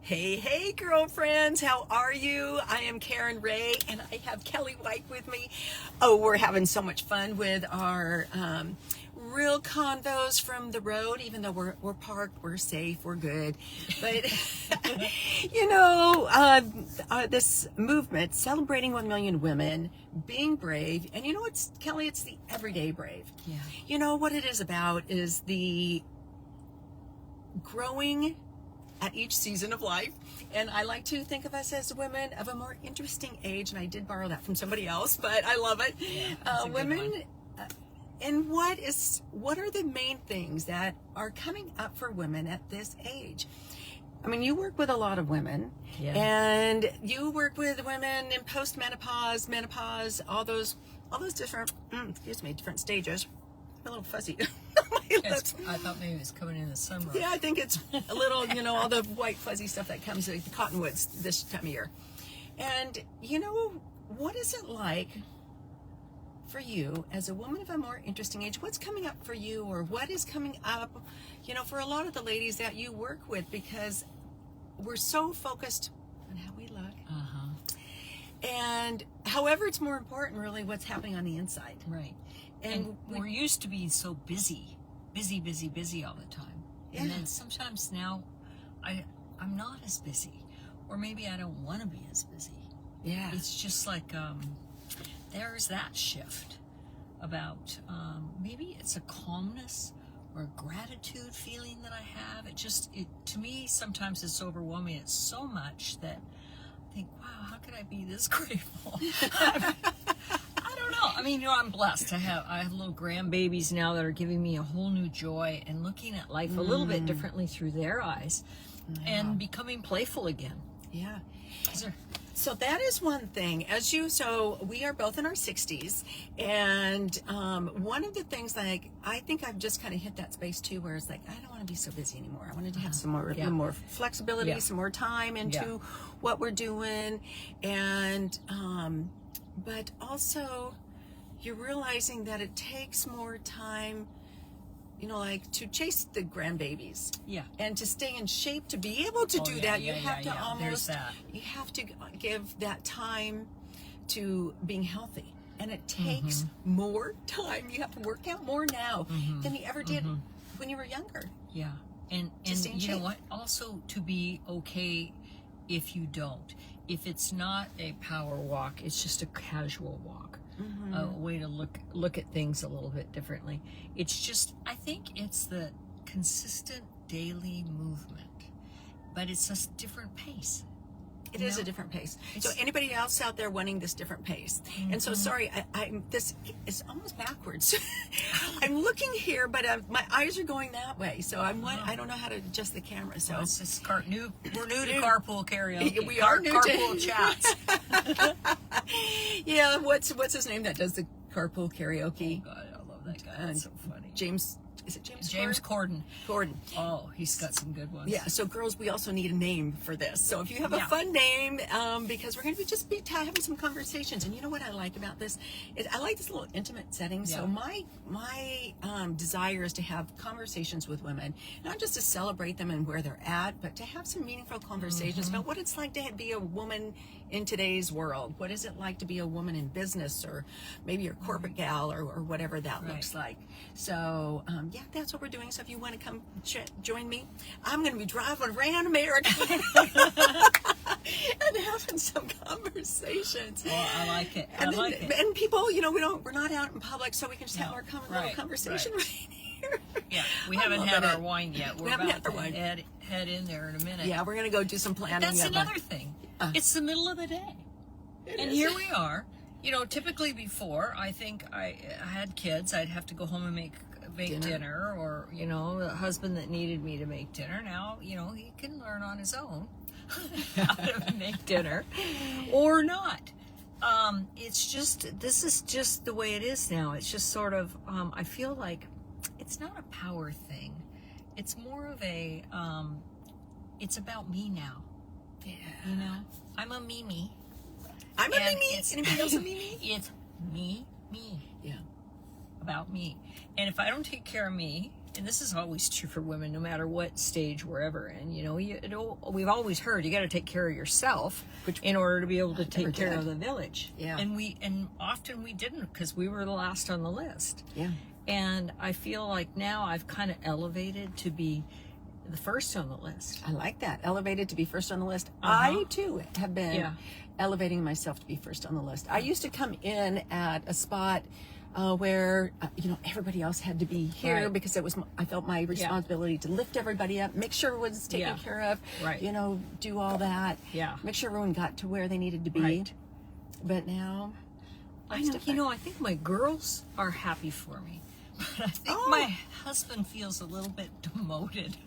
Hey, girlfriends, how are you? I am Karen Ray, and I have Kelli Wike with me. Oh, we're having so much fun with our real convos from the road, even though we're parked, we're safe, we're good. But, this movement, celebrating 1 million women, being brave, and you know what's, Kelli, it's the everyday brave. Yeah. You know, what it is about is the growing at each season of life, and I like to think of us as women of a more interesting age, and I did borrow that from somebody else, but I love it. Yeah, women, and what are the main things that are coming up for women at this age? I mean, you work with a lot of women, Yeah. and you work with women in postmenopause, menopause, all those different, different stages. I'm a little fuzzy. I thought maybe it was coming in the summer. Yeah, I think it's a little, all the white fuzzy stuff that comes with the cottonwoods this time of year. And, what is it like for you as a woman of a more interesting age? What's coming up for you, or what is coming up, for a lot of the ladies that you work with, because we're so focused on how we look. Uh-huh. And however, it's more important really what's happening on the inside. Right. And we're used to being so busy all the time. Yeah. And then sometimes now I'm not as busy, or maybe I don't want to be as busy. Yeah. It's just like there's that shift about maybe it's a calmness or a gratitude feeling that I have. It to me sometimes it's overwhelming. It's so much that I think, wow, how could I be this grateful? I don't know. I mean, I'm blessed. I have little grandbabies now that are giving me a whole new joy and looking at life a little bit differently through their eyes and becoming playful again. Yeah. So that is one thing. So we are both in our 60s, and one of the things, like, I think I've just kind of hit that space too, where it's like, I don't want to be so busy anymore. I wanted to have some more flexibility, some more time into what we're doing, and but also you're realizing that it takes more time, like to chase the grandbabies. Yeah. And to stay in shape, to be able to do that, you have to almost, you have to give that time to being healthy. And it takes more time. You have to work out more now than you ever did when you were younger. Yeah. And you know what? Also, to be okay if you don't. If it's not a power walk, it's just a casual walk. A way to look at things a little bit differently. It's just, I think it's the consistent daily movement, but it's a different pace. It is a different pace. So anybody else out there wanting this different pace? And so, sorry, this is almost backwards. I'm looking here, but my eyes are going that way. So I don't know how to adjust the camera. So it's just we're new to carpool karaoke. We are new carpool chats. Yeah, what's his name that does the carpool karaoke? Oh God, I love that guy. That's so funny. Is it James? James Corden. Corden. Oh, he's got some good ones. Yeah. So, girls, we also need a name for this. So, if you have a fun name, because we're going to be having some conversations. And you know what I like about this? I like this little intimate setting. Yeah. So, my desire is to have conversations with women, not just to celebrate them and where they're at, but to have some meaningful conversations about what it's like to be a woman in today's world. What is it like to be a woman in business, or maybe a corporate gal, or whatever that looks like. So, that's what we're doing. So if you want to come join me, I'm going to be driving around America and having some conversations. Well, I like it. And people, we're not out in public, so we can just have our little conversation right here. Yeah, we haven't had our wine yet. We're about to head in there in a minute. Yeah, we're going to go do some planning. That's another thing. It's the middle of the day. Here we are. Typically before, I think I had kids, I'd have to go home and make dinner, or a husband that needed me to make dinner. Now he can learn on his own how to make dinner or not. This is just the way it is now. It's just sort of I feel like it's not a power thing. It's more of a it's about me now. Yeah. I'm a Mimi. I'm a Mimi. Anybody else a Mimi? It's me. Yeah. About me. And if I don't take care of me, and this is always true for women, no matter what stage we're ever in. You know, we've always heard you got to take care of yourself in order to be able to take care of the village. Yeah. And often we didn't, because we were the last on the list. Yeah. And I feel like now I've kind of elevated to be the first on the list. I like that. Elevated to be first on the list. I too have been elevating myself to be first on the list. I used to come in at a spot where everybody else had to be here because I felt my responsibility to lift everybody up, make sure everyone's taken care of, do all that, make sure everyone got to where they needed to be. Right. But now, I think my girls are happy for me. But I think my husband feels a little bit demoted.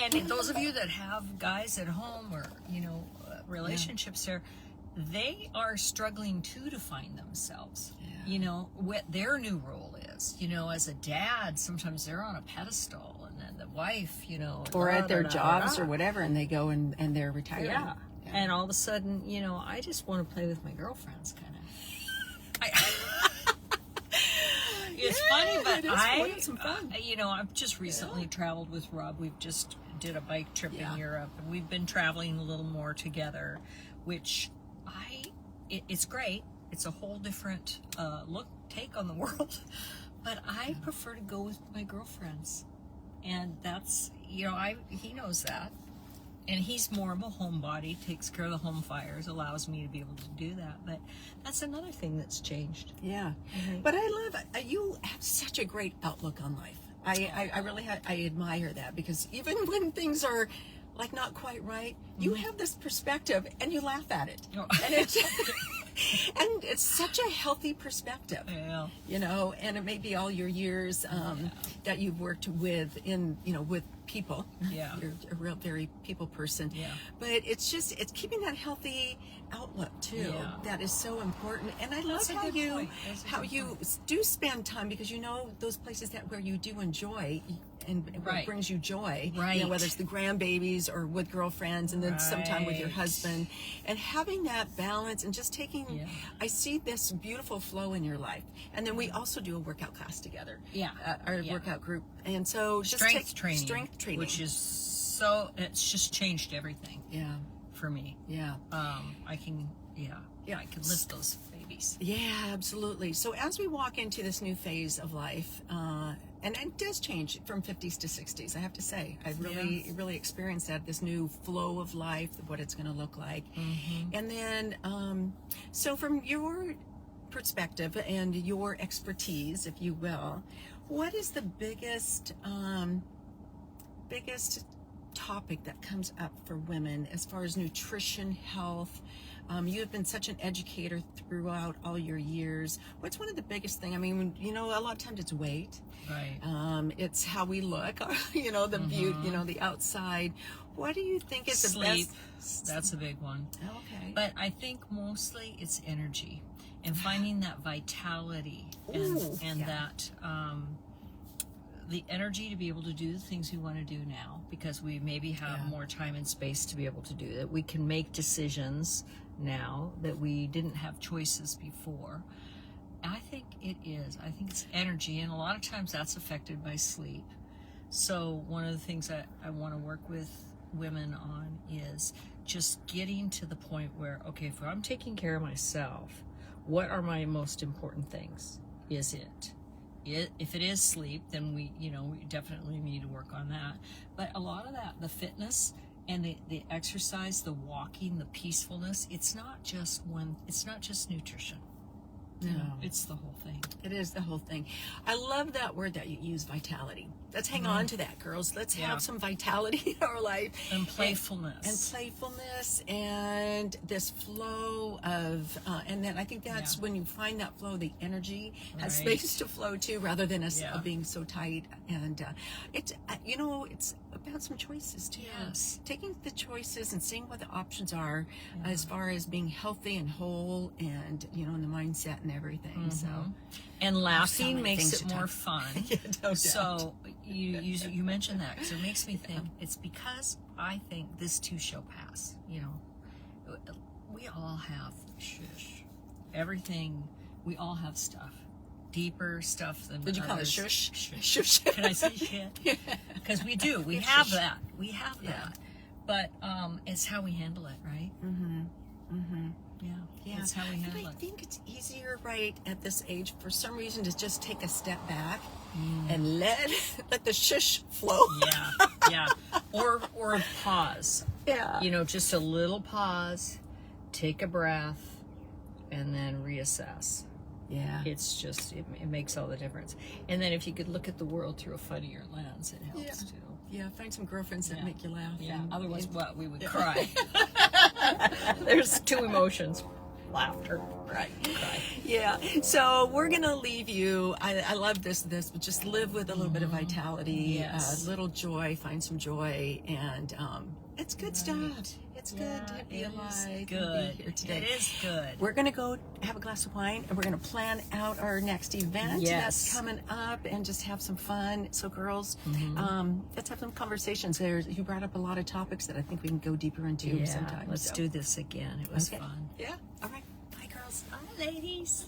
And those of you that have guys at home or, relationships there, they are struggling too to find themselves. What their new role is. As a dad, sometimes they're on a pedestal, and then the wife, or at their jobs or whatever, and they go and they're retired. Yeah. And all of a sudden, I just want to play with my girlfriends, kind of. It's funny, but some fun. I've just recently traveled with Rob. We've just did a bike trip in Europe, and we've been traveling a little more together, which it's great. It's a whole different take on the world, but I prefer to go with my girlfriends, and that's he knows that. And he's more of a homebody, takes care of the home fires, allows me to be able to do that. But that's another thing that's changed. Yeah. But I love it. You have such a great outlook on life. I really I admire that, because even when things are like not quite right, you have this perspective and you laugh at it. And it's and it's such a healthy perspective. Yeah. And it may be all your years that you've worked with with people. Yeah. You're a real very people person. Yeah. But it's keeping that healthy outlook too. Yeah. That is so important. And I love how you do spend time, because those places where you do enjoy and what brings you joy. Right. Whether it's the grandbabies or with girlfriends, and then sometime with your husband, and having that balance and just taking. Yeah. I see this beautiful flow in your life, and then we also do a workout class together. Yeah. Our workout group, and so just strength training, which is it's just changed everything. Yeah. For me. Yeah. I can lift those babies. Yeah, absolutely. So as we walk into this new phase of life, and it does change from 50s to 60s, I have to say. I've really experienced that, this new flow of life, what it's going to look like. And then, so from your perspective and your expertise, if you will, what is the biggest topic that comes up for women as far as nutrition, health? You have been such an educator throughout all your years. What's one of the biggest things? I mean, a lot of times it's weight. Right. It's how we look, the beauty, the outside. What do you think is Sleep. the best? That's a big one. Okay. But I think mostly it's energy and finding that vitality and that the energy to be able to do the things we want to do now, because we maybe have more time and space to be able to do that. We can make decisions now that we didn't have choices before. I think it is. I think it's energy, and a lot of times that's affected by sleep. So one of the things that I want to work with women on is just getting to the point where, okay, if I'm taking care of myself, what are my most important things? Is it? If it is sleep, then we definitely need to work on that. But a lot of that, the fitness and the exercise, the walking, the peacefulness, it's not just nutrition. No, it's the whole thing. It is the whole thing. I love that word that you use, vitality. Let's hang on to that, girls. Let's have some vitality in our life. And playfulness. And this flow of, and then I think that's when you find that flow, the energy has space to flow too, rather than us being so tight. And it's about some choices too. Yes. Taking the choices and seeing what the options are as far as being healthy and whole, and, in the mindset and everything. So. And laughing makes it more fun. No so you mentioned that, because it makes me think it's because I think this too shall pass. We all have everything. We all have stuff, deeper stuff than Did you call it others. shush? Shush. Can I say shit? Because we do. We have that. We have that. But it's how we handle it, right? Mm-hmm. Mm-hmm. Yeah. That's how we handle I it. think it's easier right at this age for some reason to just take a step back and let the shush flow. Yeah. Or a pause. Yeah. You know, just a little pause, take a breath, and then reassess. Yeah. It's just, it makes all the difference. And then if you could look at the world through a funnier lens, it helps too. Yeah, find some girlfriends that make you laugh. Yeah, and- otherwise and- what? We would cry. There's two emotions. Laughter. Right. Cry. Yeah. So we're gonna leave you. I love this, but just live with a little bit of vitality, Yes. a little joy, find some joy, and it's good stuff. It's good to be alive. Good. And be here today. It is good. We're gonna go have a glass of wine, and we're gonna plan out our next event that's coming up, and just have some fun. So, girls, let's have some conversations. You brought up a lot of topics that I think we can go deeper into sometime. Let's do this again. It was fun. Yeah. All right. Bye, girls. Bye, ladies.